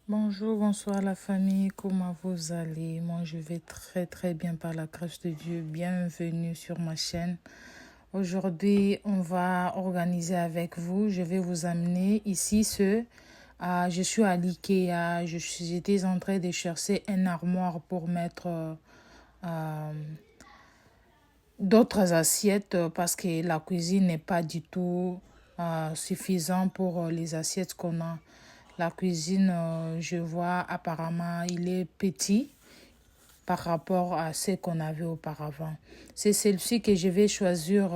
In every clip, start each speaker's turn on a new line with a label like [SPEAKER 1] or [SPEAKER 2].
[SPEAKER 1] Bonjour, bonsoir la famille, comment vous allez? Moi je vais très bien par la grâce de Dieu. Bienvenue sur ma chaîne. Aujourd'hui on va organiser avec vous, je vais vous amener ici je suis à l'IKEA, j'étais en train de chercher un armoire pour mettre euh, d'autres assiettes parce que la cuisine n'est pas du tout suffisante pour les assiettes qu'on a. La cuisine, je vois apparemment, il est petit par rapport à ce qu'on avait auparavant. C'est celle-ci que je vais choisir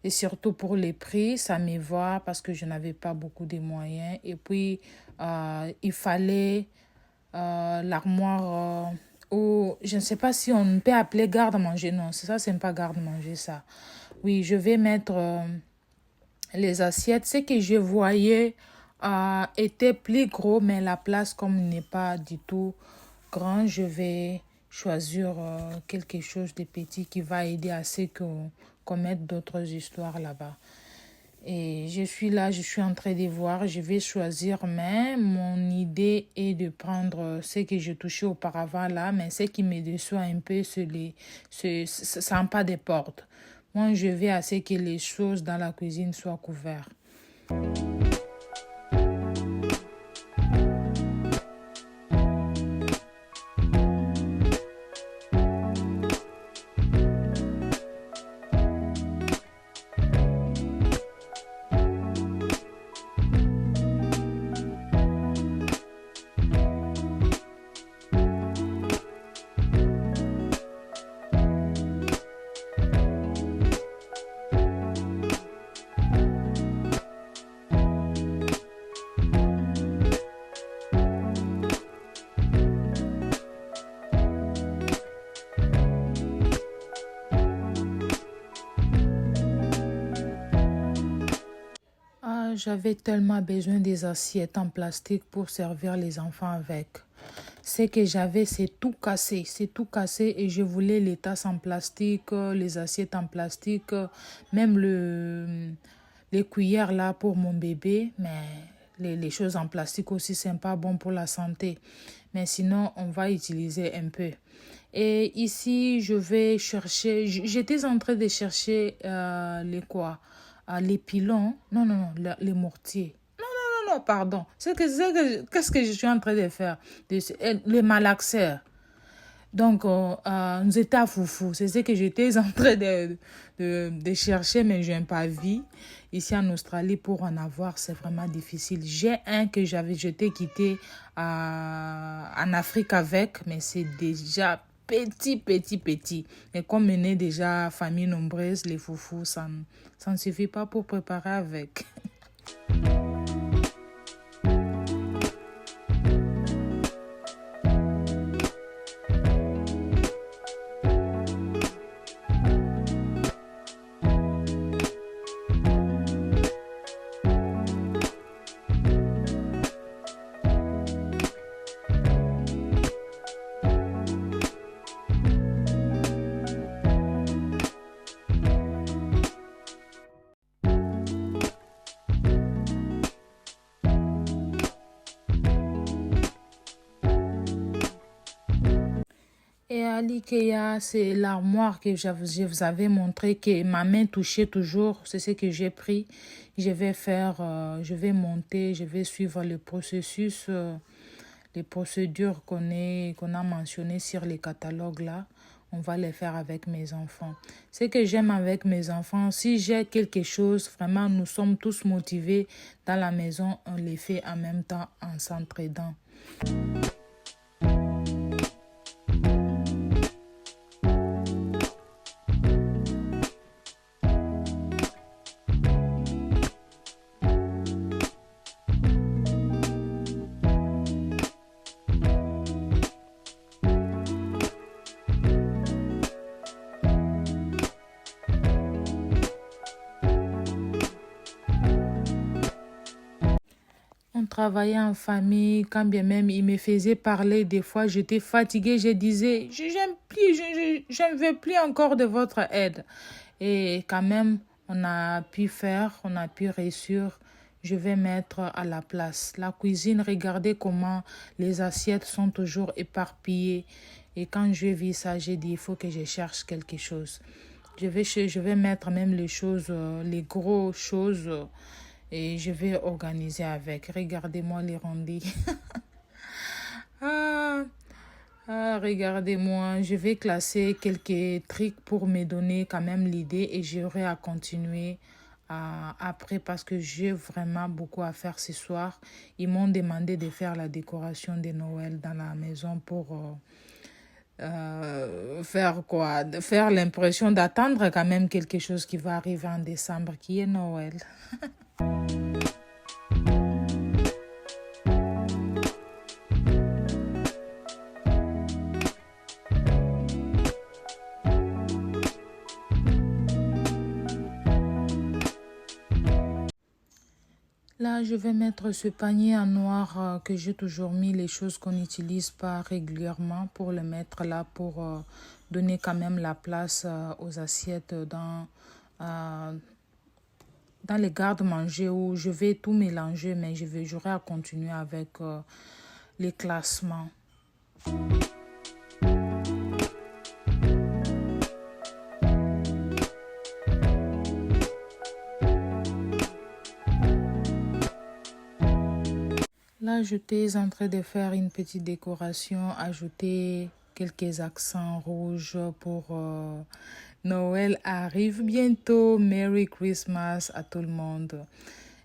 [SPEAKER 1] et surtout pour les prix, ça me va parce que je n'avais pas beaucoup de moyens. Et puis, il fallait l'armoire ou je ne sais pas si on peut appeler garde-manger. Non, c'est ça, c'est pas garde-manger ça. Oui, je vais mettre les assiettes. Ce que je voyais était plus gros, mais la place comme n'est pas du tout grand, je vais choisir quelque chose de petit qui va aider à ce qu'on mette d'autres histoires là-bas. Et je suis là, je suis en train de voir, je vais choisir, mais mon idée est de prendre ce que je touchais auparavant là, mais ce qui me déçoit un peu, ça n'a pas de porte. Moi, je vais à ce que les choses dans la cuisine soient couvertes. J'avais tellement besoin des assiettes en plastique pour servir les enfants avec. Ce que j'avais, c'est tout cassé et je voulais les tasses en plastique, les assiettes en plastique, même les cuillères là pour mon bébé, mais les choses en plastique aussi, c'est pas bon pour la santé. Mais sinon, on va utiliser un peu. Et ici, je vais chercher, j'étais en train de chercher les quoi? Les pilons, non, les mortiers. Non, pardon. Qu'est-ce que je suis en train de faire? Les malaxeurs. Donc, nous étions à Foufou. C'est ce que j'étais en train de chercher, mais je n'ai pas vu. Ici en Australie, pour en avoir, c'est vraiment difficile. J'ai un que j'étais quitté en Afrique avec, mais c'est déjà petit. Et comme on est déjà famille nombreuse, les foufous, ça ne suffit pas pour préparer avec. Et à l'IKEA, c'est l'armoire que je vous avais montré que ma main touchait toujours. C'est ce que j'ai pris. Je vais je vais monter, je vais suivre le processus, les procédures qu'on a mentionnées sur les catalogues là. On va les faire avec mes enfants. Ce que j'aime avec mes enfants, si j'ai quelque chose, vraiment, nous sommes tous motivés dans la maison, on les fait en même temps en s'entraidant. On travaillait en famille, quand bien même il me faisait parler, des fois j'étais fatiguée, je disais, je ne veux plus encore de votre aide. Et quand même, on a pu réussir. je vais mettre à la place. La cuisine, regardez comment les assiettes sont toujours éparpillées. Et quand je vis ça, j'ai dit, il faut que je cherche quelque chose. Je vais mettre même les choses, les gros choses, et je vais organiser avec. Regardez-moi les rondis. Ah, regardez-moi, je vais classer quelques trucs pour me donner quand même l'idée et j'aurai à continuer après parce que j'ai vraiment beaucoup à faire ce soir. Ils m'ont demandé de faire la décoration de Noël dans la maison pour faire quoi? De faire l'impression d'attendre quand même quelque chose qui va arriver en décembre, qui est Noël. Là, je vais mettre ce panier en noir que j'ai toujours mis, les choses qu'on n'utilise pas régulièrement pour le mettre là, pour donner quand même la place aux assiettes dans les garde-manger où je vais tout mélanger, mais j'aurai à continuer avec les classements. Là, j'étais en train de faire une petite décoration, ajouter quelques accents rouges pour Noël arrive bientôt. Merry Christmas à tout le monde.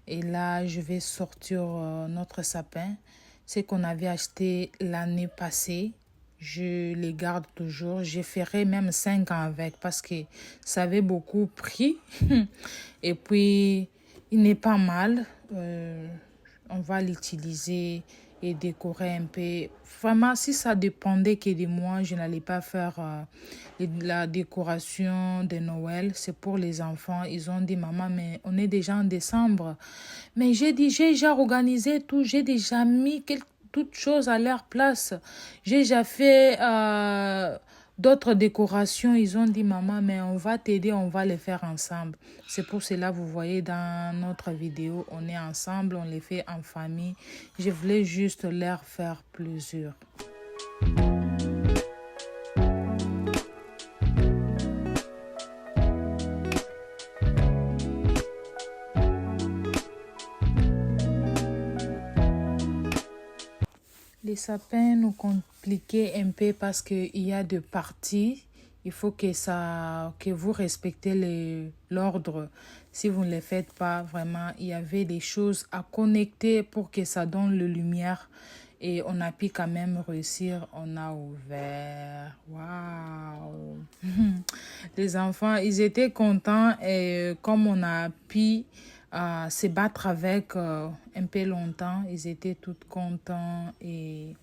[SPEAKER 1] Et là, je vais sortir notre sapin. C'est qu'on avait acheté l'année passée. Je les garde toujours. Je ferai même 5 ans avec parce que ça avait beaucoup pris. Et puis, il n'est pas mal. On va l'utiliser et décorer un peu. Vraiment, si ça dépendait que de moi, je n'allais pas faire la décoration de Noël. C'est pour les enfants. Ils ont dit, maman, mais on est déjà en décembre. Mais j'ai dit, j'ai déjà organisé tout. J'ai déjà mis toutes choses à leur place. J'ai déjà fait d'autres décorations. Ils ont dit, maman, mais on va t'aider, on va les faire ensemble. C'est pour cela, vous voyez dans notre vidéo, on est ensemble, on les fait en famille. Je voulais juste leur faire plaisir. Les sapins nous compliquaient un peu parce qu'il y a deux parties. Il faut que vous respectez l'ordre. Si vous ne les faites pas, vraiment, il y avait des choses à connecter pour que ça donne la lumière. Et on a pu quand même réussir. On a ouvert. Waouh! Les enfants, ils étaient contents. Et comme on a pu se battre avec un peu longtemps, ils étaient tous contents. Et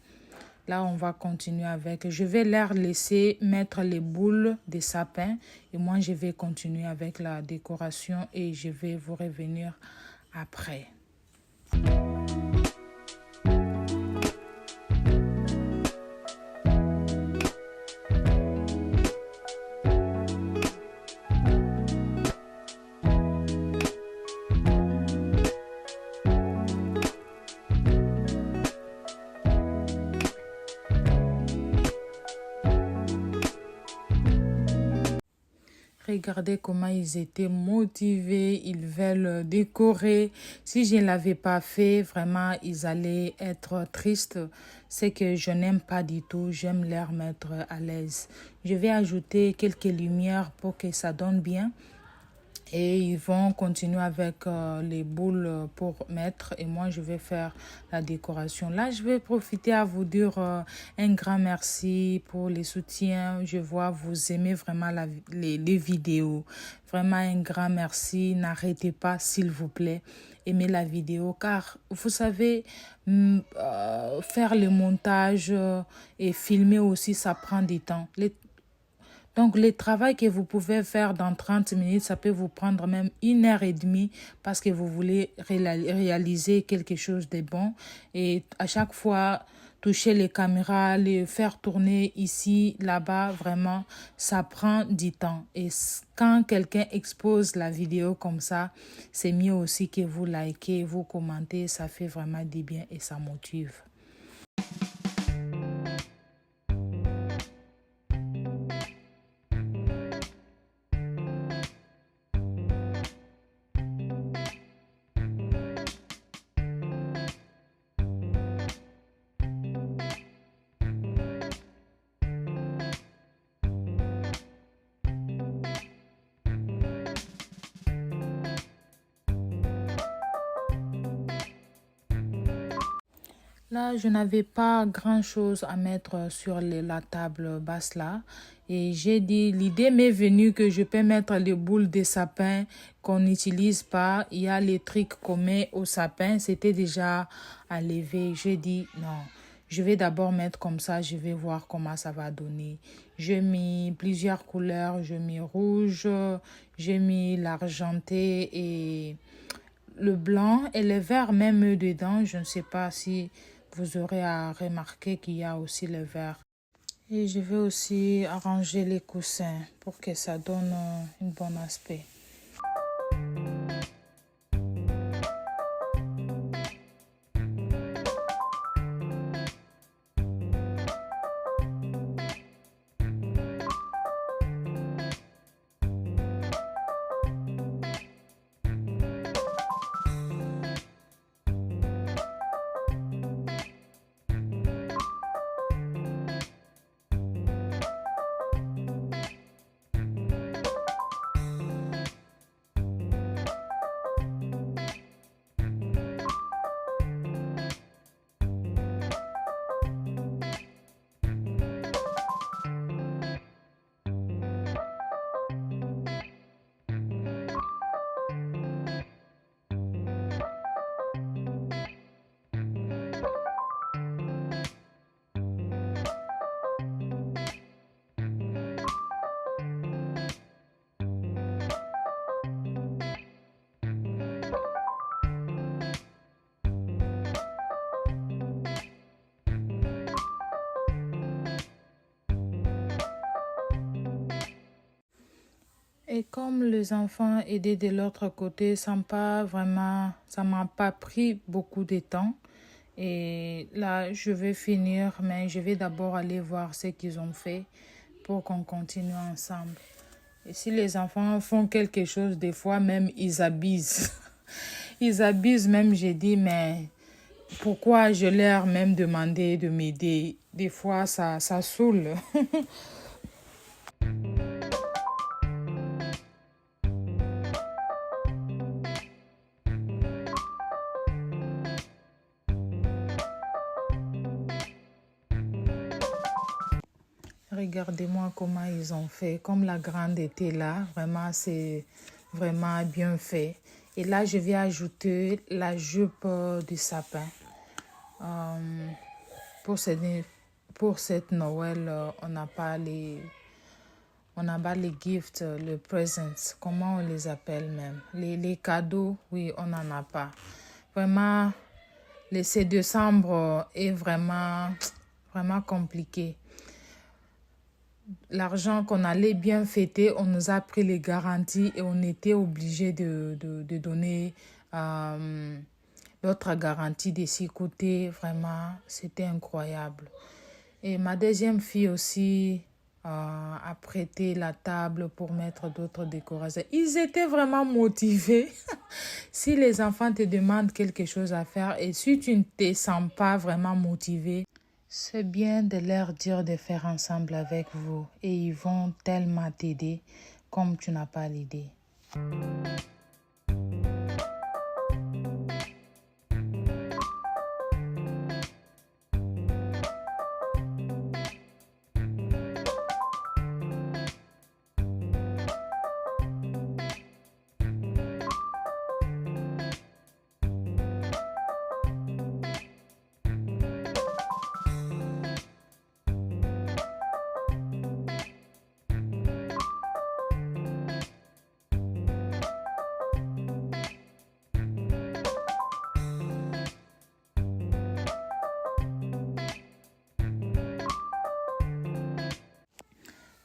[SPEAKER 1] là, on va continuer avec. Je vais leur laisser mettre les boules des sapins. Et moi, je vais continuer avec la décoration. Et je vais vous revenir après. Regardez comment ils étaient motivés, ils veulent décorer. Si je ne l'avais pas fait, vraiment, ils allaient être tristes. C'est que je n'aime pas du tout, j'aime les mettre à l'aise. Je vais ajouter quelques lumières pour que ça donne bien. Et ils vont continuer avec les boules pour mettre. Et moi, je vais faire la décoration. Là, je vais profiter à vous dire un grand merci pour les soutiens. Je vois vous aimez vraiment les vidéos. Vraiment un grand merci. N'arrêtez pas, s'il vous plaît. Aimez la vidéo car vous savez, faire le montage et filmer aussi, ça prend du temps. Donc, le travail que vous pouvez faire dans 30 minutes, ça peut vous prendre même 1 heure et demie parce que vous voulez réaliser quelque chose de bon. Et à chaque fois, toucher les caméras, les faire tourner ici, là-bas, vraiment, ça prend du temps. Et quand quelqu'un expose la vidéo comme ça, c'est mieux aussi que vous likez, vous commentez, ça fait vraiment du bien et ça motive. Là, je n'avais pas grand-chose à mettre sur la table basse là. Et j'ai dit, l'idée m'est venue que je peux mettre les boules de sapin qu'on n'utilise pas. Il y a les trucs qu'on met au sapin. C'était déjà à lever. J'ai dit, non, je vais d'abord mettre comme ça. Je vais voir comment ça va donner. J'ai mis plusieurs couleurs. J'ai mis rouge, j'ai mis l'argenté et le blanc et le vert même dedans. Je ne sais pas si vous aurez à remarquer qu'il y a aussi le vert. Et je vais aussi arranger les coussins pour que ça donne un bon aspect. Et comme les enfants aidaient de l'autre côté, ça m'a pas pris beaucoup de temps. Et là, je vais finir, mais je vais d'abord aller voir ce qu'ils ont fait pour qu'on continue ensemble. Et si les enfants font quelque chose, des fois même, ils abusent. Ils abusent même, j'ai dit, mais pourquoi je leur même demandé de m'aider? Des fois, ça saoule. Regardez-moi comment ils ont fait. Comme la grande était là, vraiment, c'est vraiment bien fait. Et là, je vais ajouter la jupe du sapin. Euh, pour cette Noël, on n'a pas les gifts, les presents, comment on les appelle même. Les cadeaux, oui, on n'en a pas. Vraiment, ce décembre est vraiment compliqué. L'argent qu'on allait bien fêter, on nous a pris les garanties et on était obligé de donner l'autre garantie de six côtés. Vraiment, c'était incroyable. Et ma deuxième fille aussi a prêté la table pour mettre d'autres décorations. Ils étaient vraiment motivés. Si les enfants te demandent quelque chose à faire et si tu ne te sens pas vraiment motivé, c'est bien de leur dire de faire ensemble avec vous et ils vont tellement t'aider comme tu n'as pas l'idée.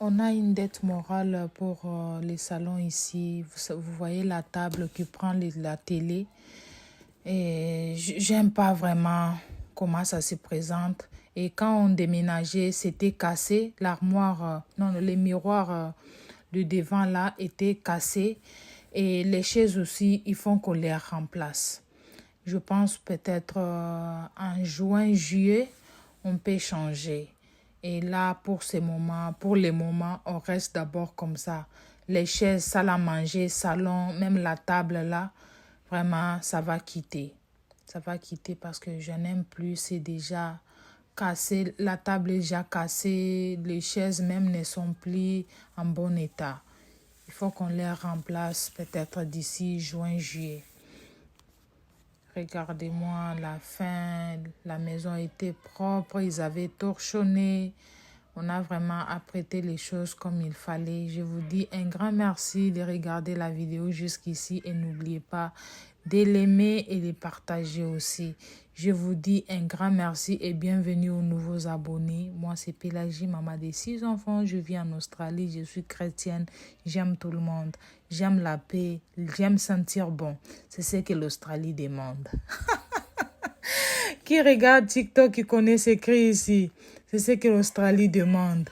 [SPEAKER 1] On a une dette morale pour les salons ici. Vous voyez la table qui prend la télé. Et j'aime pas vraiment comment ça se présente. Et quand on déménageait, c'était cassé. L'armoire, non, les miroirs de devant là étaient cassés. Et les chaises aussi, il faut qu'on les remplace. Je pense peut-être en juin, juillet, on peut changer. Et là, pour les moments, on reste d'abord comme ça. Les chaises, salle à manger, salon, même la table là, vraiment, ça va quitter. Ça va quitter parce que je n'aime plus, c'est déjà cassé. La table est déjà cassée, les chaises même ne sont plus en bon état. Il faut qu'on les remplace peut-être d'ici juin, juillet. Regardez-moi la fin, la maison était propre, ils avaient torchonné. On a vraiment apprêté les choses comme il fallait. Je vous dis un grand merci de regarder la vidéo jusqu'ici et n'oubliez pas de l'aimer et de partager aussi. Je vous dis un grand merci et bienvenue aux nouveaux abonnés. Moi, c'est Pélagie, maman des 6 enfants. Je vis en Australie, je suis chrétienne. J'aime tout le monde. J'aime la paix. J'aime sentir bon. C'est ce que l'Australie demande. Qui regarde TikTok, qui connaît ces cris ici. C'est ce que l'Australie demande.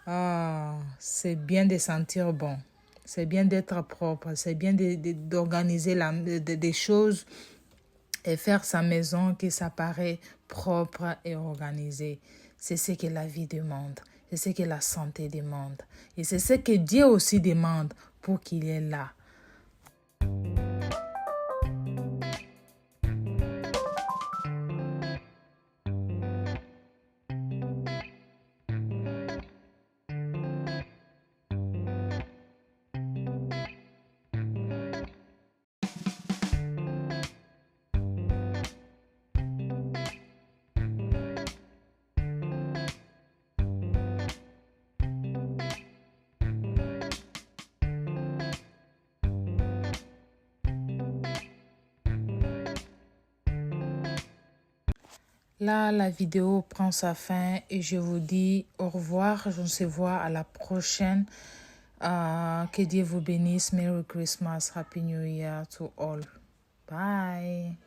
[SPEAKER 1] Ah, c'est bien de sentir bon. C'est bien d'être propre. C'est bien d'organiser des choses et faire sa maison que ça paraît propre et organisé. C'est ce que la vie demande. C'est ce que la santé demande. Et c'est ce que Dieu aussi demande pour qu'il est là. Là, la vidéo prend sa fin et je vous dis au revoir. On se voit à la prochaine. Que Dieu vous bénisse. Merry Christmas. Happy New Year to all. Bye.